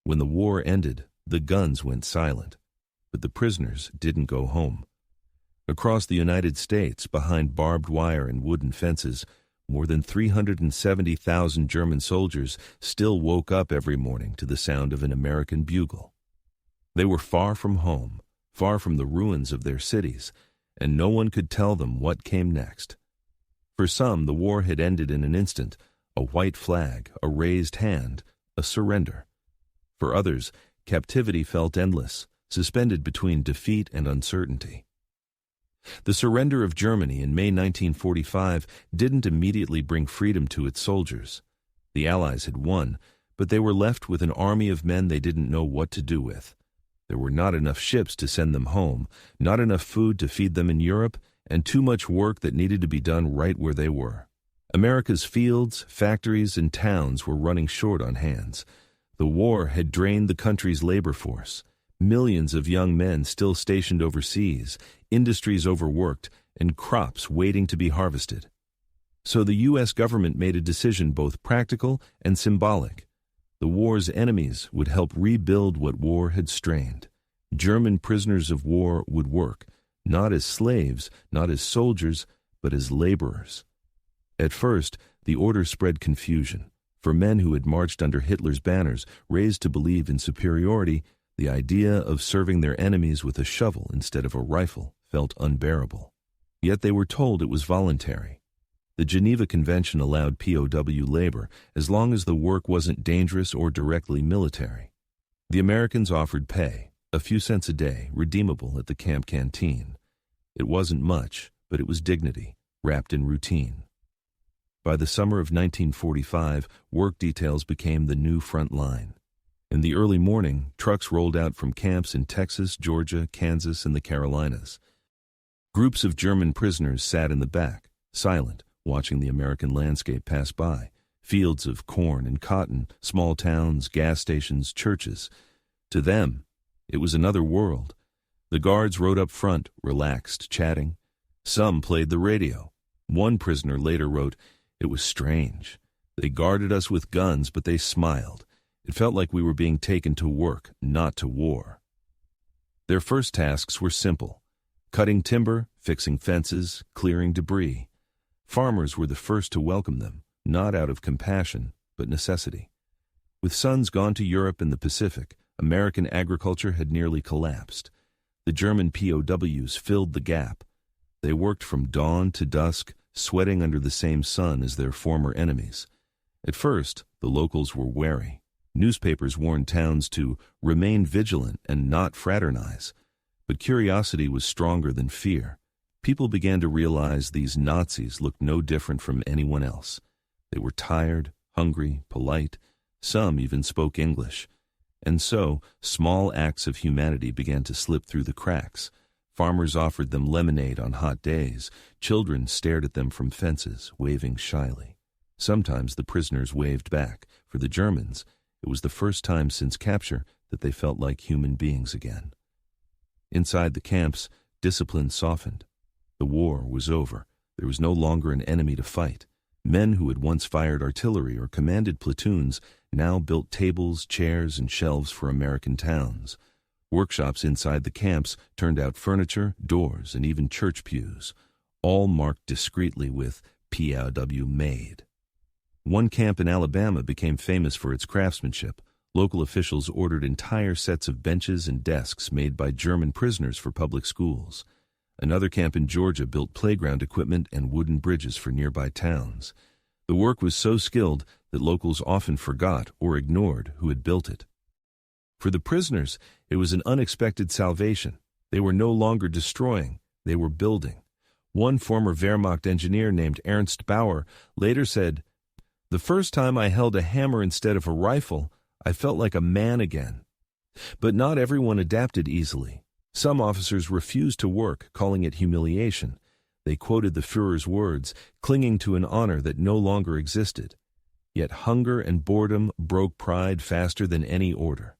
When the war ended, the guns went silent, but the prisoners didn't go home. Across the United States, behind barbed wire and wooden fences, more than 370,000 German soldiers still woke up every morning to the sound of an American bugle. They were far from home, far from the ruins of their cities, and no one could tell them what came next. For some, the war had ended in an instant, a white flag, a raised hand, a surrender. For others, captivity felt endless, suspended between defeat and uncertainty. The surrender of Germany in May 1945 didn't immediately bring freedom to its soldiers. The Allies had won, but they were left with an army of men they didn't know what to do with. There were not enough ships to send them home, not enough food to feed them in Europe, and too much work that needed to be done right where they were. America's fields, factories, and towns were running short on hands. The war had drained the country's labor force. Millions of young men still stationed overseas, industries overworked, and crops waiting to be harvested. So the U.S. government made a decision both practical and symbolic. The war's enemies would help rebuild what war had strained. German prisoners of war would work, not as slaves, not as soldiers, but as laborers. At first, the order spread confusion. For men who had marched under Hitler's banners, raised to believe in superiority, the idea of serving their enemies with a shovel instead of a rifle felt unbearable. Yet they were told it was voluntary. The Geneva Convention allowed POW labor as long as the work wasn't dangerous or directly military. The Americans offered pay, a few cents a day, redeemable at the camp canteen. It wasn't much, but it was dignity, wrapped in routine. By the summer of 1945, work details became the new front line. In the early morning, trucks rolled out from camps in Texas, Georgia, Kansas, and the Carolinas. Groups of German prisoners sat in the back, silent, watching the American landscape pass by. Fields of corn and cotton, small towns, gas stations, churches. To them, it was another world. The guards rode up front, relaxed, chatting. Some played the radio. One prisoner later wrote, "It was strange. They guarded us with guns, but they smiled. It felt like we were being taken to work, not to war." Their first tasks were simple: cutting timber, fixing fences, clearing debris. Farmers were the first to welcome them, not out of compassion, but necessity. With sons gone to Europe and the Pacific, American agriculture had nearly collapsed. The German POWs filled the gap. They worked from dawn to dusk, sweating under the same sun as their former enemies. At first, the locals were wary. Newspapers warned towns to remain vigilant and not fraternize. But curiosity was stronger than fear. People began to realize these Nazis looked no different from anyone else. They were tired, hungry, polite. Some even spoke English. And so, small acts of humanity began to slip through the cracks. Farmers offered them lemonade on hot days. Children stared at them from fences, waving shyly. Sometimes the prisoners waved back. For the Germans, it was the first time since capture that they felt like human beings again. Inside the camps, discipline softened. The war was over. There was no longer an enemy to fight. Men who had once fired artillery or commanded platoons now built tables, chairs, and shelves for American towns. Workshops inside the camps turned out furniture, doors, and even church pews, all marked discreetly with POW made. One camp in Alabama became famous for its craftsmanship. Local officials ordered entire sets of benches and desks made by German prisoners for public schools. Another camp in Georgia built playground equipment and wooden bridges for nearby towns. The work was so skilled that locals often forgot or ignored who had built it. For the prisoners, it was an unexpected salvation. They were no longer destroying, they were building. One former Wehrmacht engineer named Ernst Bauer later said, "The first time I held a hammer instead of a rifle, I felt like a man again." But not everyone adapted easily. Some officers refused to work, calling it humiliation. They quoted the Führer's words, clinging to an honor that no longer existed. Yet hunger and boredom broke pride faster than any order.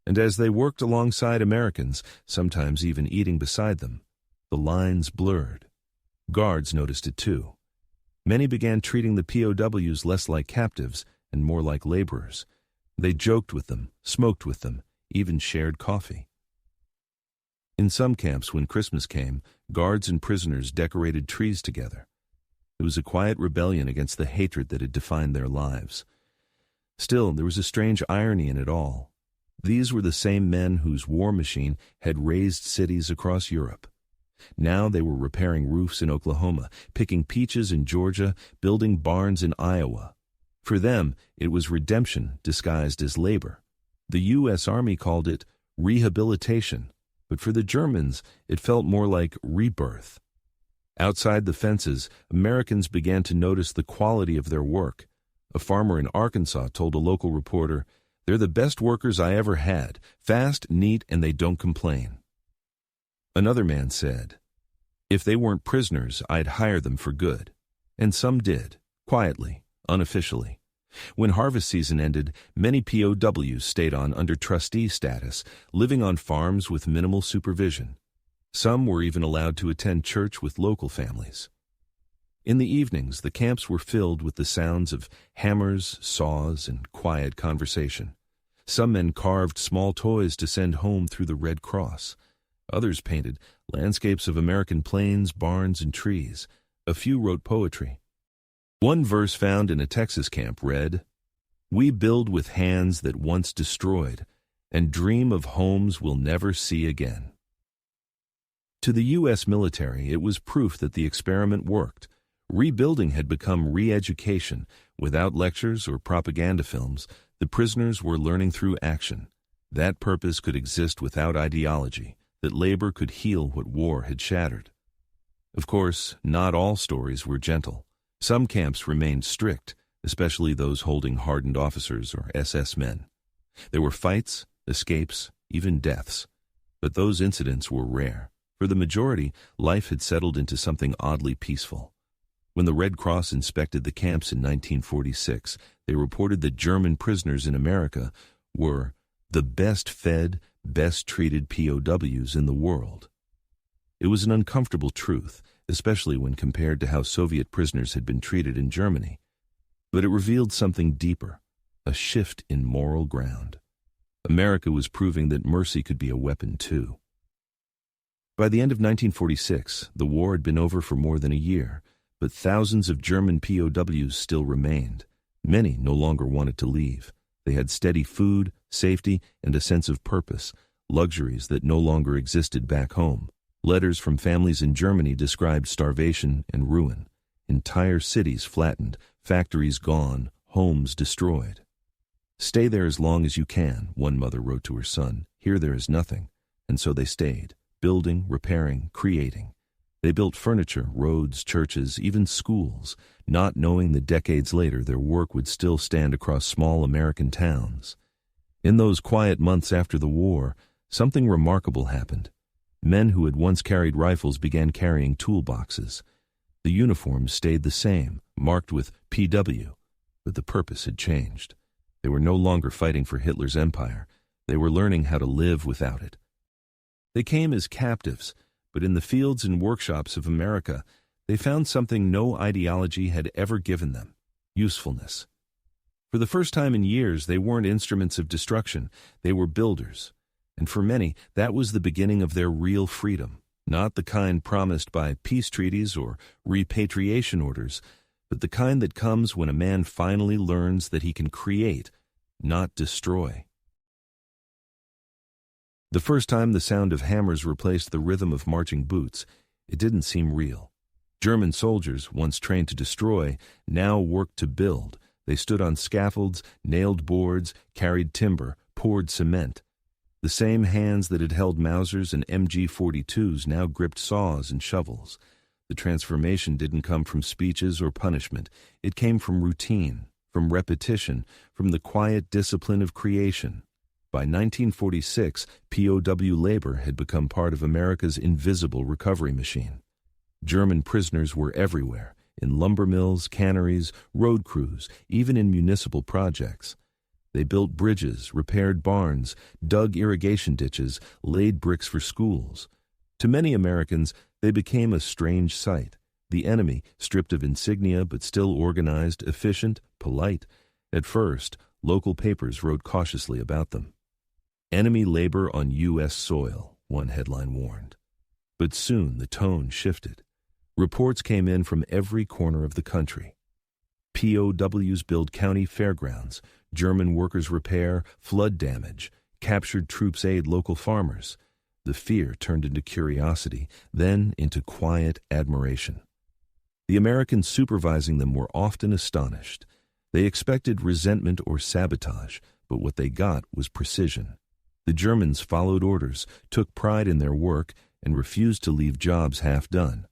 And as they worked alongside Americans, sometimes even eating beside them, the lines blurred. Guards noticed it too. Many began treating the POWs less like captives and more like laborers. They joked with them, smoked with them, even shared coffee. In some camps, when Christmas came, guards and prisoners decorated trees together. It was a quiet rebellion against the hatred that had defined their lives. Still, there was a strange irony in it all. These were the same men whose war machine had razed cities across Europe. Now they were repairing roofs in Oklahoma, picking peaches in Georgia, building barns in Iowa. For them, it was redemption disguised as labor. The U.S. Army called it rehabilitation, but for the Germans, it felt more like rebirth. Outside the fences, Americans began to notice the quality of their work. A farmer in Arkansas told a local reporter, "They're the best workers I ever had, fast, neat, and they don't complain." Another man said, "If they weren't prisoners, I'd hire them for good." And some did, quietly, unofficially. When harvest season ended, many POWs stayed on under trustee status, living on farms with minimal supervision. Some were even allowed to attend church with local families. In the evenings, the camps were filled with the sounds of hammers, saws, and quiet conversation. Some men carved small toys to send home through the Red Cross. Others painted landscapes of American plains, barns, and trees. A few wrote poetry. One verse found in a Texas camp read, "We build with hands that once destroyed, and dream of homes we'll never see again." To the U.S. military, it was proof that the experiment worked. Rebuilding had become re-education. Without lectures or propaganda films, the prisoners were learning through action. That purpose could exist without ideology, that labor could heal what war had shattered. Of course, not all stories were gentle. Some camps remained strict, especially those holding hardened officers or SS men. There were fights, escapes, even deaths. But those incidents were rare. For the majority, life had settled into something oddly peaceful. When the Red Cross inspected the camps in 1946, they reported that German prisoners in America were the best fed, best treated POWs in the world. It was an uncomfortable truth, especially when compared to how Soviet prisoners had been treated in Germany. But it revealed something deeper, a shift in moral ground. America was proving that mercy could be a weapon too. By the end of 1946, the war had been over for more than a year, but thousands of German POWs still remained. Many no longer wanted to leave. They had steady food, safety, and a sense of purpose, luxuries that no longer existed back home. Letters from families in Germany described starvation and ruin. Entire cities flattened, factories gone, homes destroyed. "Stay there as long as you can," one mother wrote to her son. "Here there is nothing." And so they stayed, building, repairing, creating. They built furniture, roads, churches, even schools, not knowing that decades later their work would still stand across small American towns. In those quiet months after the war, something remarkable happened. Men who had once carried rifles began carrying toolboxes. The uniforms stayed the same, marked with PW, but the purpose had changed. They were no longer fighting for Hitler's empire. They were learning how to live without it. They came as captives, but in the fields and workshops of America, they found something no ideology had ever given them: usefulness. For the first time in years, they weren't instruments of destruction. They were builders. And for many, that was the beginning of their real freedom, not the kind promised by peace treaties or repatriation orders, but the kind that comes when a man finally learns that he can create, not destroy. The first time the sound of hammers replaced the rhythm of marching boots, it didn't seem real. German soldiers, once trained to destroy, now worked to build. They stood on scaffolds, nailed boards, carried timber, poured cement. The same hands that had held Mausers and MG-42s now gripped saws and shovels. The transformation didn't come from speeches or punishment. It came from routine, from repetition, from the quiet discipline of creation. By 1946, POW labor had become part of America's invisible recovery machine. German prisoners were everywhere, in lumber mills, canneries, road crews, even in municipal projects. They built bridges, repaired barns, dug irrigation ditches, laid bricks for schools. To many Americans, they became a strange sight. The enemy, stripped of insignia but still organized, efficient, polite. At first, Local papers wrote cautiously about them. "Enemy labor on U.S. soil," one headline warned. But soon the tone shifted. Reports came in from every corner of the country. POWs build county fairgrounds, German workers repair flood damage, captured troops aid local farmers. The fear turned into curiosity, then into quiet admiration. The Americans supervising them were often astonished. They expected resentment or sabotage, but what they got was precision. The Germans followed orders, took pride in their work, and refused to leave jobs half done.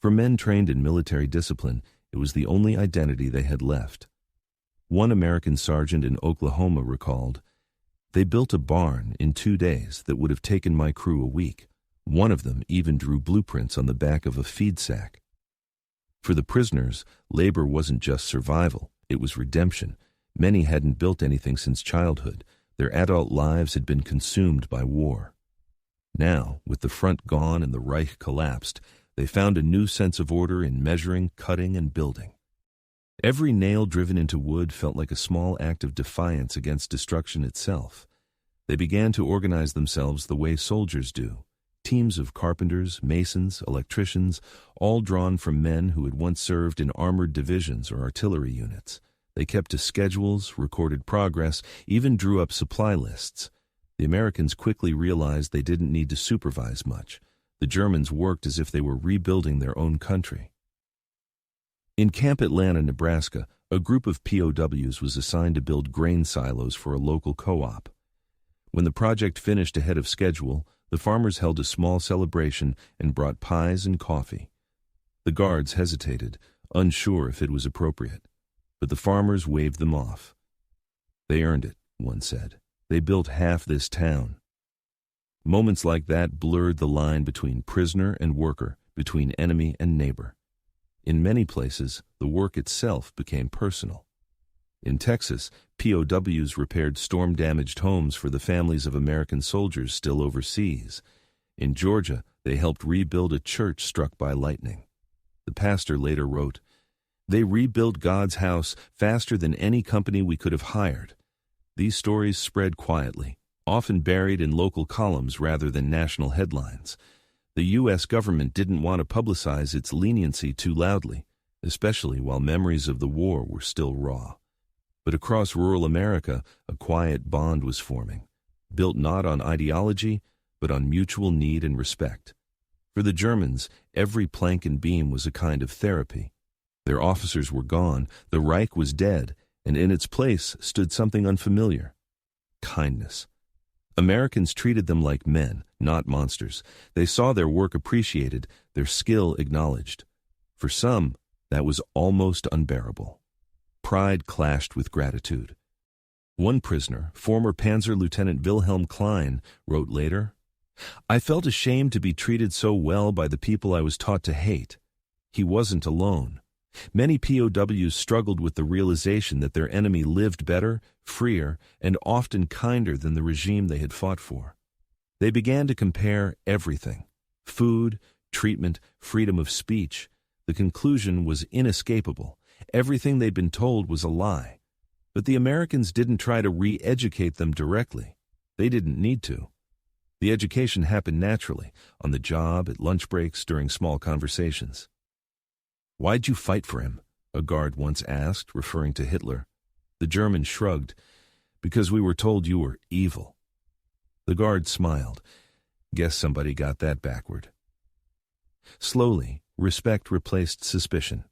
For men trained in military discipline, it was the only identity they had left. One American sergeant in Oklahoma recalled, "They built a barn in 2 days that would have taken my crew a week. One of them even drew blueprints on the back of a feed sack." For the prisoners, labor wasn't just survival, it was redemption. Many hadn't built anything since childhood. Their adult lives had been consumed by war. Now, with the front gone and the Reich collapsed, they found a new sense of order in measuring, cutting, and building. Every nail driven into wood felt like a small act of defiance against destruction itself. They began to organize themselves the way soldiers do. Teams of carpenters, masons, electricians, all drawn from men who had once served in armored divisions or artillery units. They kept to schedules, recorded progress, even drew up supply lists. The Americans quickly realized they didn't need to supervise much. The Germans worked as if they were rebuilding their own country. In Camp Atlanta, Nebraska, a group of POWs was assigned to build grain silos for a local co-op. When the project finished ahead of schedule, the farmers held a small celebration and brought pies and coffee. The guards hesitated, unsure if it was appropriate, but the farmers waved them off. "They earned it," one said. "They built half this town." Moments like that blurred the line between prisoner and worker, between enemy and neighbor. In many places, the work itself became personal. In Texas, POWs repaired storm-damaged homes for the families of American soldiers still overseas. In Georgia, they helped rebuild a church struck by lightning. The pastor later wrote, "They rebuilt God's house faster than any company we could have hired." These stories spread quietly, often buried in local columns rather than national headlines. The U.S. government didn't want to publicize its leniency too loudly, especially while memories of the war were still raw. But across rural America, a quiet bond was forming, built not on ideology, but on mutual need and respect. For the Germans, every plank and beam was a kind of therapy. Their officers were gone, the Reich was dead, and in its place stood something unfamiliar: kindness. Americans treated them like men, not monsters. They saw their work appreciated, their skill acknowledged. For some, that was almost unbearable. Pride clashed with gratitude. One prisoner, former Panzer Lieutenant Wilhelm Klein, wrote later, "I felt ashamed to be treated so well by the people I was taught to hate." He wasn't alone. Many POWs struggled with the realization that their enemy lived better, freer, and often kinder than the regime they had fought for. They began to compare everything: food, treatment, freedom of speech. The conclusion was inescapable. Everything they'd been told was a lie. But the Americans didn't try to re-educate them directly. They didn't need to. The education happened naturally, on the job, at lunch breaks, during small conversations. "Why'd you fight for him?" a guard once asked, referring to Hitler. The German shrugged, "Because we were told you were evil." The guard smiled. "Guess somebody got that backward." Slowly, respect replaced suspicion.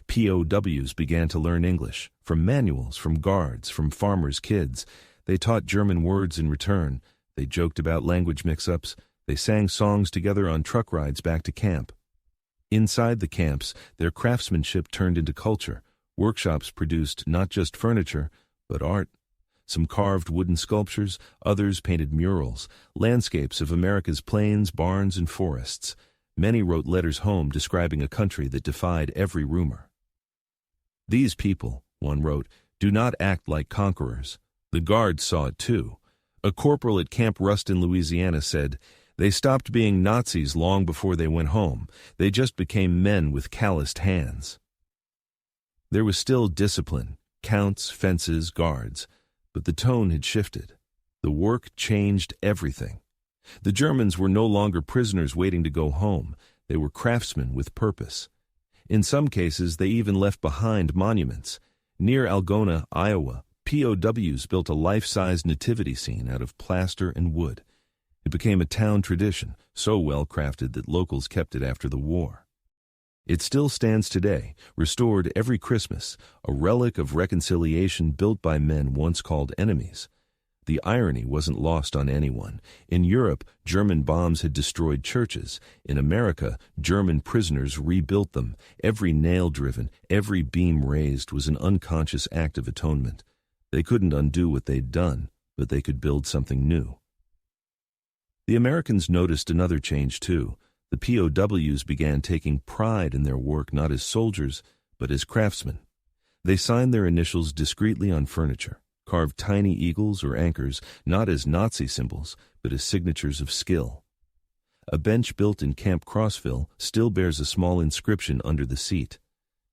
POWs began to learn English, from manuals, from guards, from farmers' kids. They taught German words in return. They joked about language mix-ups. They sang songs together on truck rides back to camp. Inside the camps, their craftsmanship turned into culture. Workshops produced not just furniture, but art. Some carved wooden sculptures, others painted murals, landscapes of America's plains, barns, and forests. Many wrote letters home describing a country that defied every rumor. "These people," one wrote, "do not act like conquerors." The guards saw it too. A corporal at Camp Ruston, Louisiana said, "They stopped being Nazis long before they went home. They just became men with calloused hands." There was still discipline, counts, fences, guards. But the tone had shifted. The work changed everything. The Germans were no longer prisoners waiting to go home. They were craftsmen with purpose. In some cases, they even left behind monuments. Near Algona, Iowa, POWs built a life-size nativity scene out of plaster and wood. It became a town tradition, so well crafted that locals kept it after the war. It still stands today, restored every Christmas, a relic of reconciliation built by men once called enemies. The irony wasn't lost on anyone. In Europe, German bombs had destroyed churches. In America, German prisoners rebuilt them. Every nail driven, every beam raised was an unconscious act of atonement. They couldn't undo what they'd done, but they could build something new. The Americans noticed another change too. The POWs began taking pride in their work not as soldiers, but as craftsmen. They signed their initials discreetly on furniture, carved tiny eagles or anchors, not as Nazi symbols, but as signatures of skill. A bench built in Camp Crossville still bears a small inscription under the seat.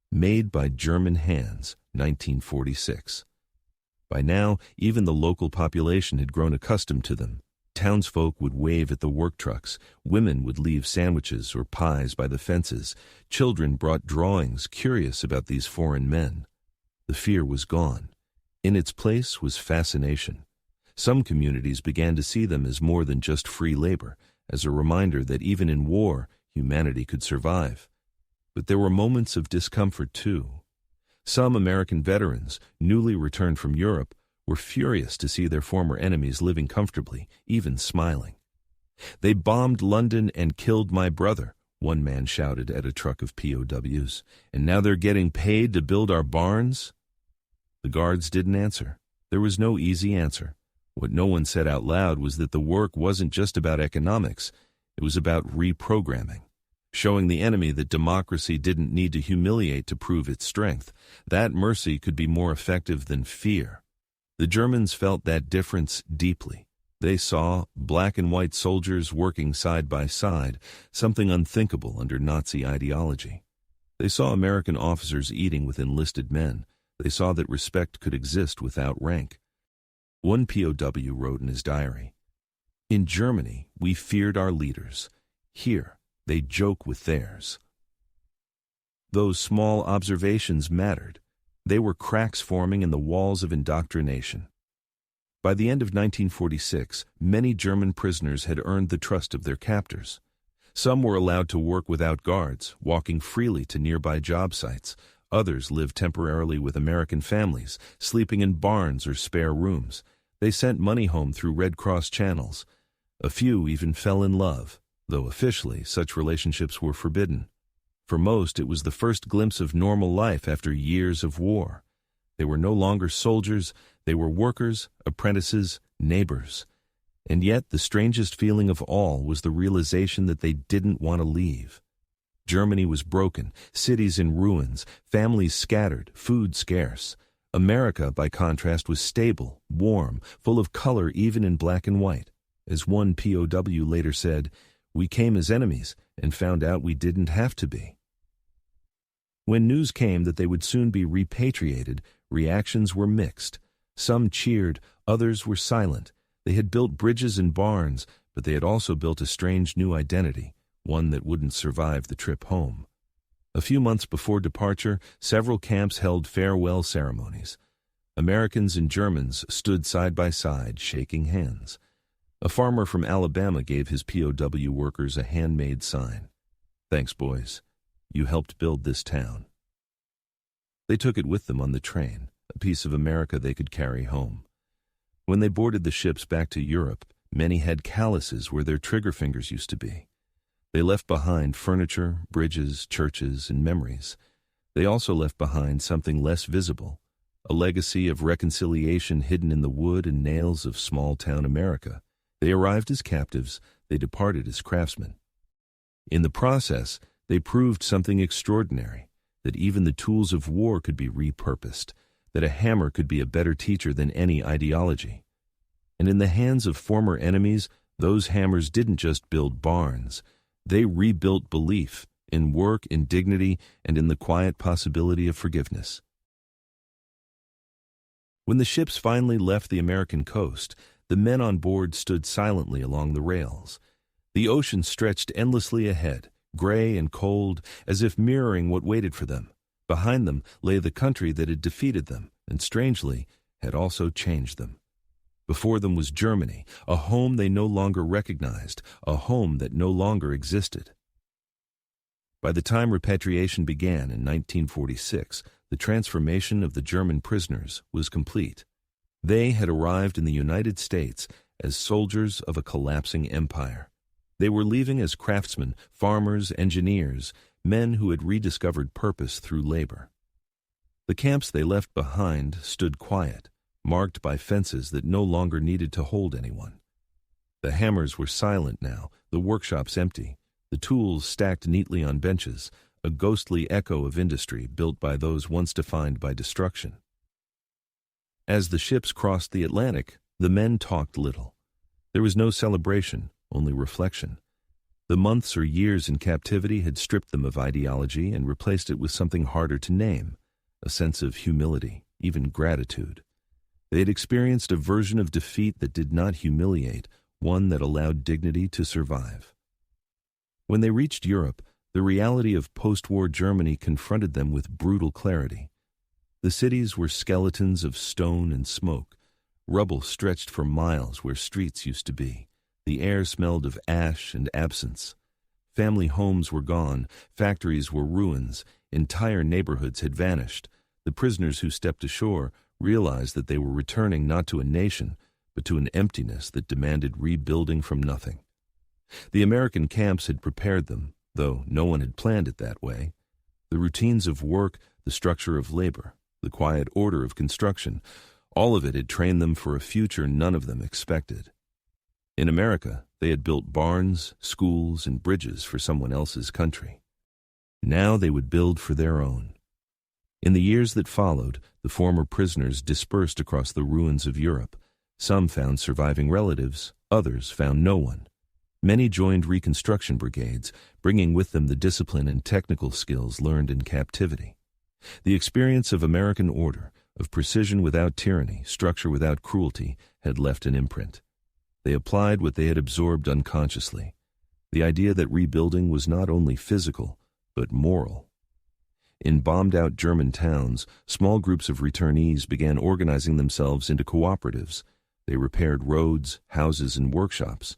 Made by German hands, 1946. By now, even the local population had grown accustomed to them. Townsfolk would wave at the work trucks. Women would leave sandwiches or pies by the fences. Children brought drawings, curious about these foreign men. The fear was gone. In its place was fascination. Some communities began to see them as more than just free labor, as a reminder that even in war, humanity could survive. But there were moments of discomfort too. Some American veterans, newly returned from Europe, were furious to see their former enemies living comfortably, even smiling. "They bombed London and killed my brother," one man shouted at a truck of POWs, "and now they're getting paid to build our barns?" The guards didn't answer. There was no easy answer. What no one said out loud was that the work wasn't just about economics. It was about reprogramming, showing the enemy that democracy didn't need to humiliate to prove its strength. That mercy could be more effective than fear. The Germans felt that difference deeply. They saw black and white soldiers working side by side, something unthinkable under Nazi ideology. They saw American officers eating with enlisted men. They saw that respect could exist without rank. One POW wrote in his diary, "In Germany, we feared our leaders. Here, they joke with theirs." Those small observations mattered. They were cracks forming in the walls of indoctrination. By the end of 1946, many German prisoners had earned the trust of their captors. Some were allowed to work without guards, walking freely to nearby job sites. Others lived temporarily with American families, sleeping in barns or spare rooms. They sent money home through Red Cross channels. A few even fell in love, though officially such relationships were forbidden. For most, it was the first glimpse of normal life after years of war. They were no longer soldiers, they were workers, apprentices, neighbors. And yet, the strangest feeling of all was the realization that they didn't want to leave. Germany was broken, cities in ruins, families scattered, food scarce. America, by contrast, was stable, warm, full of color even in black and white. As one POW later said, "We came as enemies and found out we didn't have to be." When news came that they would soon be repatriated, reactions were mixed. Some cheered, others were silent. They had built bridges and barns, but they had also built a strange new identity, one that wouldn't survive the trip home. A few months before departure, several camps held farewell ceremonies. Americans and Germans stood side by side, shaking hands. A farmer from Alabama gave his POW workers a handmade sign. "Thanks, boys. You helped build this town." They took it with them on the train, a piece of America they could carry home. When they boarded the ships back to Europe, many had calluses where their trigger fingers used to be. They left behind furniture, bridges, churches, and memories. They also left behind something less visible, a legacy of reconciliation hidden in the wood and nails of small-town America. They arrived as captives, they departed as craftsmen. In the process, they proved something extraordinary, that even the tools of war could be repurposed, that a hammer could be a better teacher than any ideology. And in the hands of former enemies, those hammers didn't just build barns. They rebuilt belief in work, in dignity, and in the quiet possibility of forgiveness. When the ships finally left the American coast, the men on board stood silently along the rails. The ocean stretched endlessly ahead, gray and cold, as if mirroring what waited for them. Behind them lay the country that had defeated them, and strangely, had also changed them. Before them was Germany, a home they no longer recognized, a home that no longer existed. By the time repatriation began in 1946, the transformation of the German prisoners was complete. They had arrived in the United States as soldiers of a collapsing empire. They were leaving as craftsmen, farmers, engineers, men who had rediscovered purpose through labor. The camps they left behind stood quiet, marked by fences that no longer needed to hold anyone. The hammers were silent now, the workshops empty, the tools stacked neatly on benches, a ghostly echo of industry built by those once defined by destruction. As the ships crossed the Atlantic, the men talked little. There was no celebration, only reflection. The months or years in captivity had stripped them of ideology and replaced it with something harder to name, a sense of humility, even gratitude. They had experienced a version of defeat that did not humiliate, one that allowed dignity to survive. When they reached Europe, the reality of post-war Germany confronted them with brutal clarity. The cities were skeletons of stone and smoke. Rubble stretched for miles where streets used to be. The air smelled of ash and absence. Family homes were gone, factories were ruins, entire neighborhoods had vanished. The prisoners who stepped ashore realized that they were returning not to a nation, but to an emptiness that demanded rebuilding from nothing. The American camps had prepared them, though no one had planned it that way. The routines of work, the structure of labor, the quiet order of construction, all of it had trained them for a future none of them expected. In America, they had built barns, schools, and bridges for someone else's country. Now they would build for their own. In the years that followed, the former prisoners dispersed across the ruins of Europe. Some found surviving relatives, others found no one. Many joined reconstruction brigades, bringing with them the discipline and technical skills learned in captivity. The experience of American order, of precision without tyranny, structure without cruelty, had left an imprint. They applied what they had absorbed unconsciously, the idea that rebuilding was not only physical, but moral. In bombed-out German towns, small groups of returnees began organizing themselves into cooperatives. They repaired roads, houses, and workshops.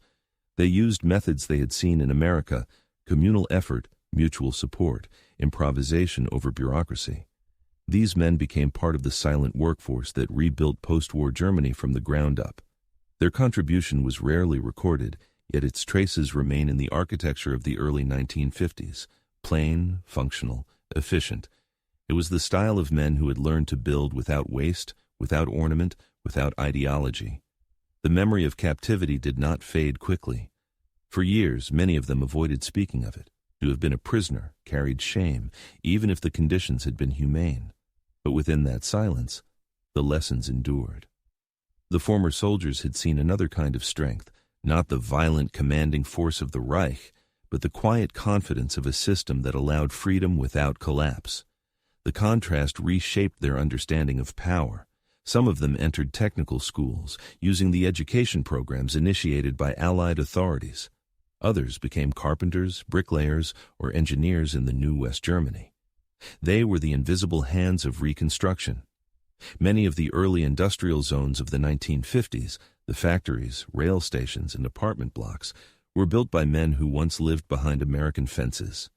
They used methods they had seen in America: communal effort, mutual support, improvisation over bureaucracy. These men became part of the silent workforce that rebuilt post-war Germany from the ground up. Their contribution was rarely recorded, yet its traces remain in the architecture of the early 1950s, plain, functional, efficient. It was the style of men who had learned to build without waste, without ornament, without ideology. The memory of captivity did not fade quickly. For years, many of them avoided speaking of it. To have been a prisoner carried shame, even if the conditions had been humane. But within that silence, the lessons endured. The former soldiers had seen another kind of strength, not the violent, commanding force of the Reich, but the quiet confidence of a system that allowed freedom without collapse. The contrast reshaped their understanding of power. Some of them entered technical schools, using the education programs initiated by Allied authorities. Others became carpenters, bricklayers, or engineers in the new West Germany. They were the invisible hands of reconstruction. Many of the early industrial zones of the 1950s, the factories, rail stations, and apartment blocks, were built by men who once lived behind American fences.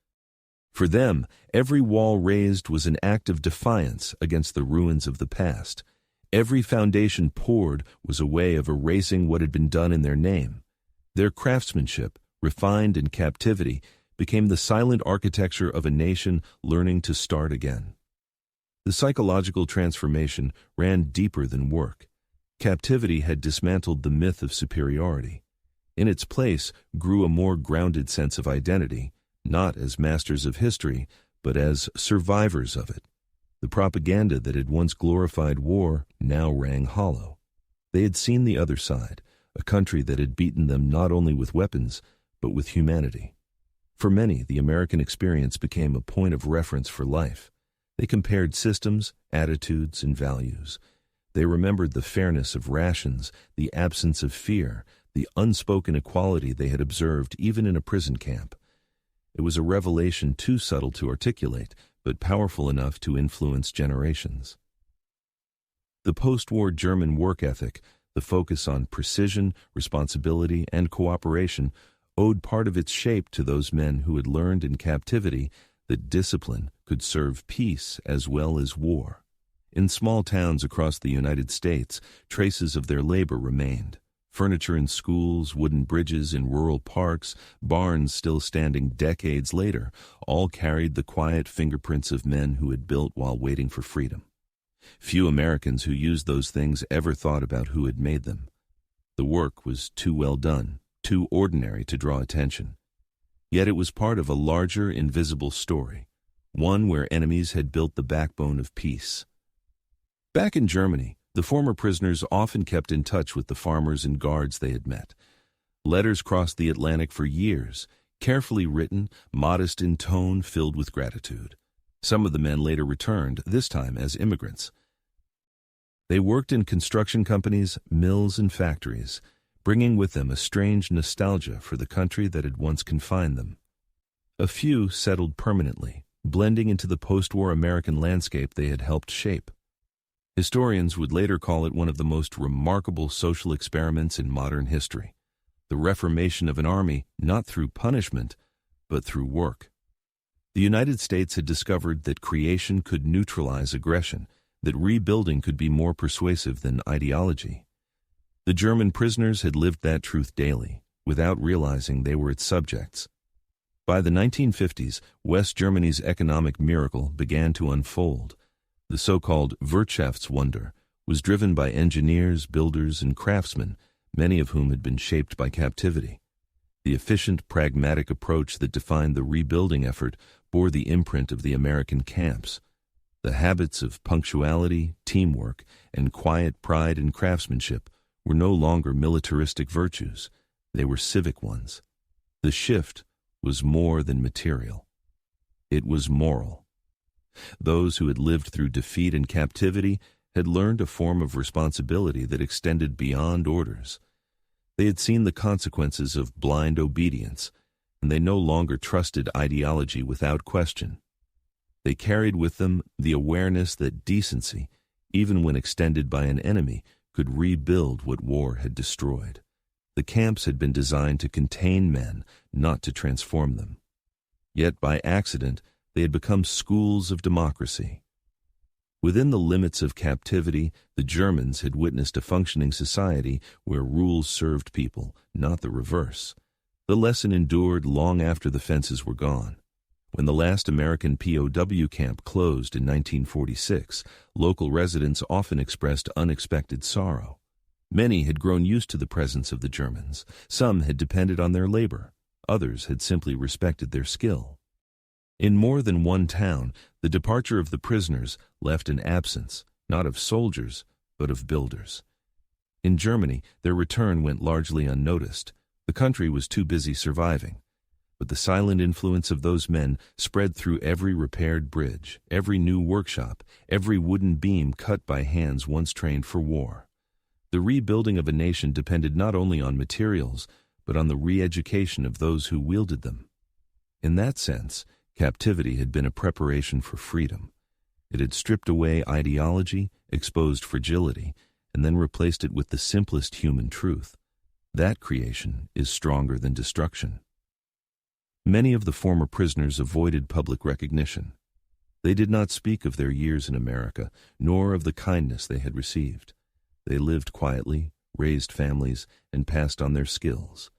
For them, every wall raised was an act of defiance against the ruins of the past. Every foundation poured was a way of erasing what had been done in their name. Their craftsmanship, refined in captivity, became the silent architecture of a nation learning to start again. The psychological transformation ran deeper than work. Captivity had dismantled the myth of superiority. In its place grew a more grounded sense of identity, not as masters of history, but as survivors of it. The propaganda that had once glorified war now rang hollow. They had seen the other side, a country that had beaten them not only with weapons, but with humanity. For many, the American experience became a point of reference for life. They compared systems, attitudes, and values. They remembered the fairness of rations, the absence of fear, the unspoken equality they had observed even in a prison camp. It was a revelation too subtle to articulate, but powerful enough to influence generations. The post-war German work ethic, the focus on precision, responsibility, and cooperation, owed part of its shape to those men who had learned in captivity that discipline could serve peace as well as war. In small towns across the United States, traces of their labor remained. Furniture in schools, wooden bridges in rural parks, barns still standing decades later, all carried the quiet fingerprints of men who had built while waiting for freedom. Few Americans who used those things ever thought about who had made them. The work was too well done, too ordinary to draw attention. Yet it was part of a larger, invisible story, one where enemies had built the backbone of peace. Back in Germany, the former prisoners often kept in touch with the farmers and guards they had met. Letters crossed the Atlantic for years, carefully written, modest in tone, filled with gratitude. Some of the men later returned, this time as immigrants. They worked in construction companies, mills, and factories, bringing with them a strange nostalgia for the country that had once confined them. A few settled permanently, blending into the post-war American landscape they had helped shape. Historians would later call it one of the most remarkable social experiments in modern history, the reformation of an army not through punishment, but through work. The United States had discovered that creation could neutralize aggression, that rebuilding could be more persuasive than ideology. The German prisoners had lived that truth daily, without realizing they were its subjects. By the 1950s, West Germany's economic miracle began to unfold. The so-called Wirtschaftswunder was driven by engineers, builders, and craftsmen, many of whom had been shaped by captivity. The efficient, pragmatic approach that defined the rebuilding effort bore the imprint of the American camps. The habits of punctuality, teamwork, and quiet pride in craftsmanship were no longer militaristic virtues. They were civic ones. The shift was more than material. It was moral. Those who had lived through defeat and captivity had learned a form of responsibility that extended beyond orders. They had seen the consequences of blind obedience, and they no longer trusted ideology without question. They carried with them the awareness that decency, even when extended by an enemy, could rebuild what war had destroyed. The camps had been designed to contain men, not to transform them. Yet by accident, they had become schools of democracy. Within the limits of captivity, the Germans had witnessed a functioning society where rules served people, not the reverse. The lesson endured long after the fences were gone. When the last American POW camp closed in 1946, local residents often expressed unexpected sorrow. Many had grown used to the presence of the Germans. Some had depended on their labor. Others had simply respected their skill. In more than one town, the departure of the prisoners left an absence, not of soldiers, but of builders. In Germany, their return went largely unnoticed. The country was too busy surviving. But the silent influence of those men spread through every repaired bridge, every new workshop, every wooden beam cut by hands once trained for war. The rebuilding of a nation depended not only on materials, but on the re-education of those who wielded them. In that sense, captivity had been a preparation for freedom. It had stripped away ideology, exposed fragility, and then replaced it with the simplest human truth. That creation is stronger than destruction. Many of the former prisoners avoided public recognition. They did not speak of their years in America, nor of the kindness they had received. They lived quietly, raised families, and passed on their skills.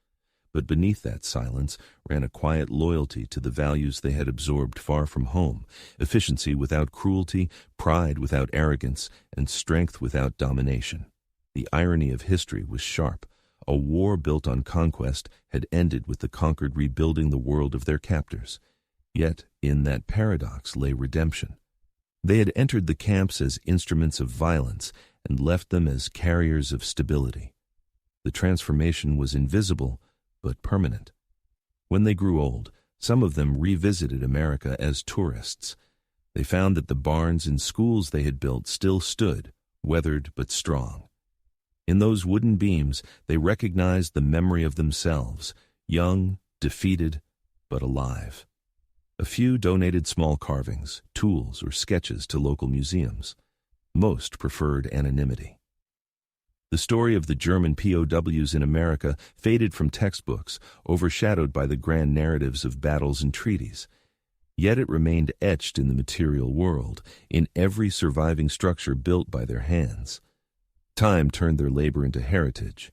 But beneath that silence ran a quiet loyalty to the values they had absorbed far from home: efficiency without cruelty, pride without arrogance, and strength without domination. The irony of history was sharp. A war built on conquest had ended with the conquered rebuilding the world of their captors. Yet in that paradox lay redemption. They had entered the camps as instruments of violence and left them as carriers of stability. The transformation was invisible, but permanent. When they grew old, some of them revisited America as tourists. They found that the barns and schools they had built still stood, weathered but strong. In those wooden beams, they recognized the memory of themselves, young, defeated, but alive. A few donated small carvings, tools, or sketches to local museums. Most preferred anonymity. The story of the German POWs in America faded from textbooks, overshadowed by the grand narratives of battles and treaties. Yet it remained etched in the material world, in every surviving structure built by their hands. Time turned their labor into heritage.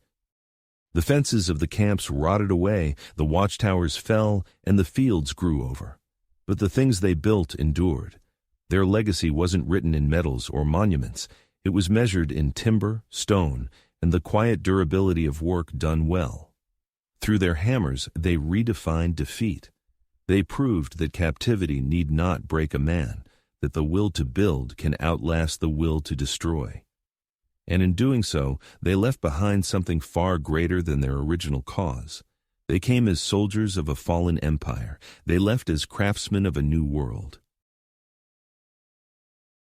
The fences of the camps rotted away, the watchtowers fell, and the fields grew over. But the things they built endured. Their legacy wasn't written in medals or monuments. It was measured in timber, stone, and the quiet durability of work done well. Through their hammers, they redefined defeat. They proved that captivity need not break a man, that the will to build can outlast the will to destroy. And in doing so, they left behind something far greater than their original cause. They came as soldiers of a fallen empire. They left as craftsmen of a new world.